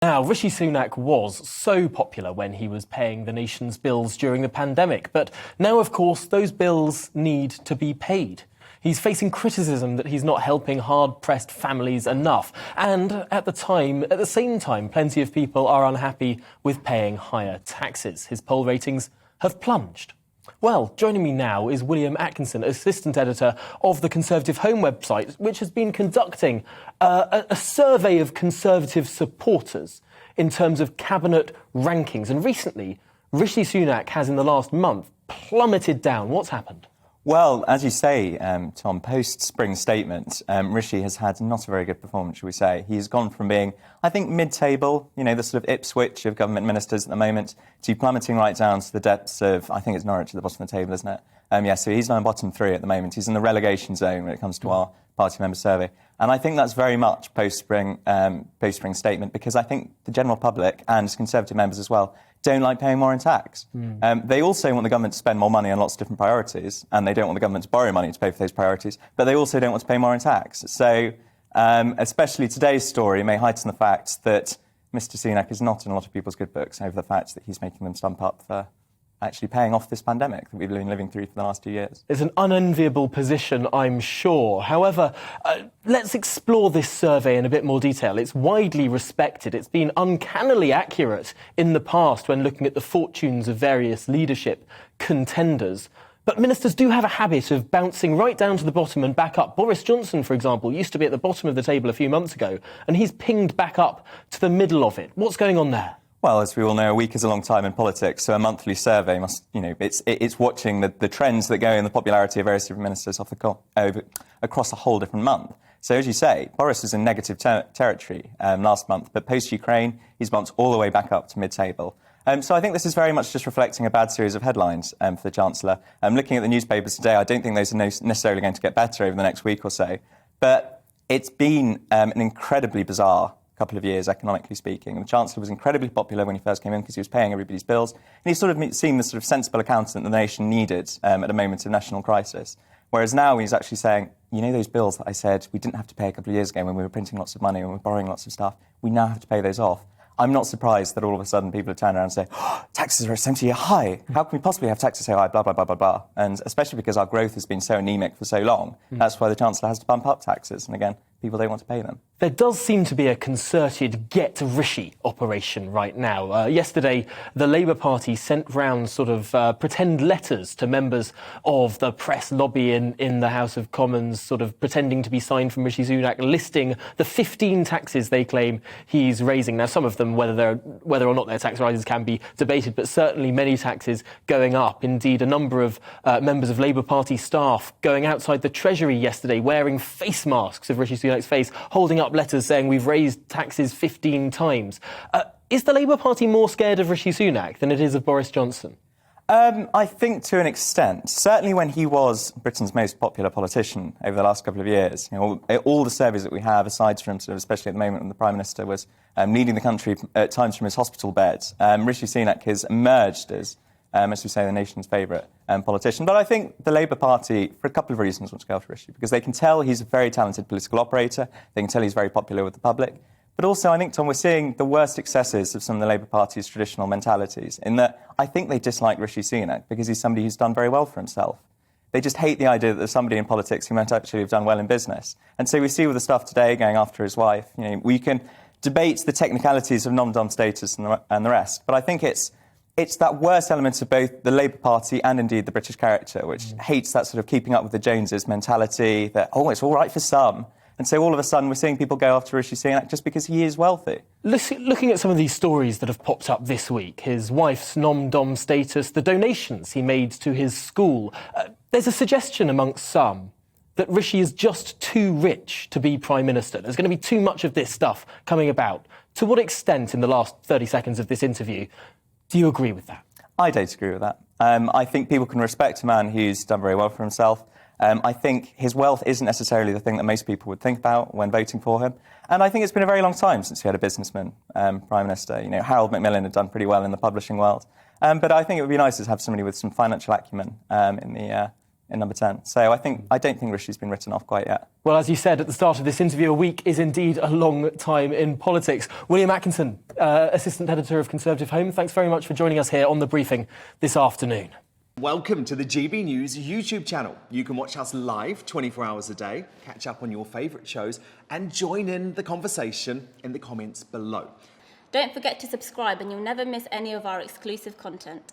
Now, Rishi Sunak was so popular when he was paying the nation's bills during the pandemic, but now, of course, those bills need to be paid. He's facing criticism that he's not helping hard-pressed families enough. And at the same time, plenty of people are unhappy with paying higher taxes. His poll ratings have plunged. Well, joining me now is William Atkinson, assistant editor of the Conservative Home website, which has been conducting a survey of Conservative supporters in terms of cabinet rankings. And recently, Rishi Sunak has, in the last month, plummeted down. What's happened? Well, as you say, Tom, post-spring statement, Rishi has had not a very good performance, shall we say. He's gone from being, I think, mid-table, the sort of Ipswich of government ministers at the moment, to plummeting right down to the depths of, I think it's Norwich at the bottom of the table, isn't it? So he's now in bottom three at the moment. He's in the relegation zone when it comes to our party member survey. And I think that's very much post-spring statement, because I think the general public and Conservative members as well don't like paying more in tax. They also want the government to spend more money on lots of different priorities, and they don't want the government to borrow money to pay for those priorities, but they also don't want to pay more in tax. So especially today's story may heighten the fact that Mr Sunak is not in a lot of people's good books over the fact that he's making them stump up for actually paying off this pandemic that we've been living through for the last 2 years. It's an unenviable position, I'm sure. However, let's explore this survey in a bit more detail. It's widely respected. It's been uncannily accurate in the past when looking at the fortunes of various leadership contenders. But ministers do have a habit of bouncing right down to the bottom and back up. Boris Johnson, for example, used to be at the bottom of the table a few months ago, and he's pinged back up to the middle of it. What's going on there? Well, as we all know, a week is a long time in politics, so a monthly survey must, it's watching the trends that go in the popularity of various different ministers across a whole different month. So, as you say, Boris is in negative territory last month, but post-Ukraine, he's bumped all the way back up to mid-table. So I think this is very much just reflecting a bad series of headlines for the Chancellor. Looking at the newspapers today, I don't think those are necessarily going to get better over the next week or so, but it's been an incredibly bizarre couple of years, economically speaking. The Chancellor was incredibly popular when he first came in because he was paying everybody's bills, and he sort of seemed the sort of sensible accountant the nation needed at a moment of national crisis. Whereas now he's actually saying, those bills that I said we didn't have to pay a couple of years ago when we were printing lots of money and we were borrowing lots of stuff, we now have to pay those off. I'm not surprised that all of a sudden people have turned around and say, taxes are essentially high. How can we possibly have taxes so high, blah, blah, blah, blah, blah. And especially because our growth has been so anemic for so long, that's why the Chancellor has to bump up taxes. And again, people don't want to pay them. There does seem to be a concerted Get Rishi operation right now. Yesterday, the Labour Party sent round sort of pretend letters to members of the press lobby in the House of Commons, sort of pretending to be signed from Rishi Sunak, listing the 15 taxes they claim he's raising. Now, some of them, whether or not they're tax rises, can be debated, but certainly many taxes going up. Indeed, a number of members of Labour Party staff going outside the Treasury yesterday wearing face masks of Rishi Sunak's face, holding up letters saying we've raised taxes 15 times. Is the Labour Party more scared of Rishi Sunak than it is of Boris Johnson? I think to an extent. Certainly when he was Britain's most popular politician over the last couple of years, all the surveys that we have, aside from especially at the moment when the Prime Minister was leading the country at times from his hospital bed, Rishi Sunak has emerged as we say, the nation's favourite politician. But I think the Labour Party, for a couple of reasons, want to go after Rishi, because they can tell he's a very talented political operator, they can tell he's very popular with the public. But also, I think, Tom, we're seeing the worst excesses of some of the Labour Party's traditional mentalities, in that I think they dislike Rishi Sunak because he's somebody who's done very well for himself. They just hate the idea that there's somebody in politics who might actually have done well in business. And so we see with the stuff today going after his wife, we can debate the technicalities of nom-dom status and the rest, but I think it's that worst element of both the Labour Party and indeed the British character, which hates that sort of keeping up with the Joneses mentality, that, it's all right for some. And so all of a sudden we're seeing people go after Rishi Sunak just because he is wealthy. Looking at some of these stories that have popped up this week, his wife's nom-dom status, the donations he made to his school, there's a suggestion amongst some that Rishi is just too rich to be Prime Minister. There's going to be too much of this stuff coming about. To what extent, in the last 30 seconds of this interview, do you agree with that? I don't agree with that. I think people can respect a man who's done very well for himself. I think his wealth isn't necessarily the thing that most people would think about when voting for him. And I think it's been a very long time since we had a businessman Prime Minister. Harold Macmillan had done pretty well in the publishing world. But I think it would be nice to have somebody with some financial acumen in in number 10. So I don't think Rishi's been written off quite yet. Well, as you said at the start of this interview, a week is indeed a long time in politics. William Atkinson, Assistant Editor of Conservative Home, thanks very much for joining us here on The Briefing this afternoon. Welcome to the GB News YouTube channel. You can watch us live 24 hours a day, catch up on your favourite shows and join in the conversation in the comments below. Don't forget to subscribe and you'll never miss any of our exclusive content.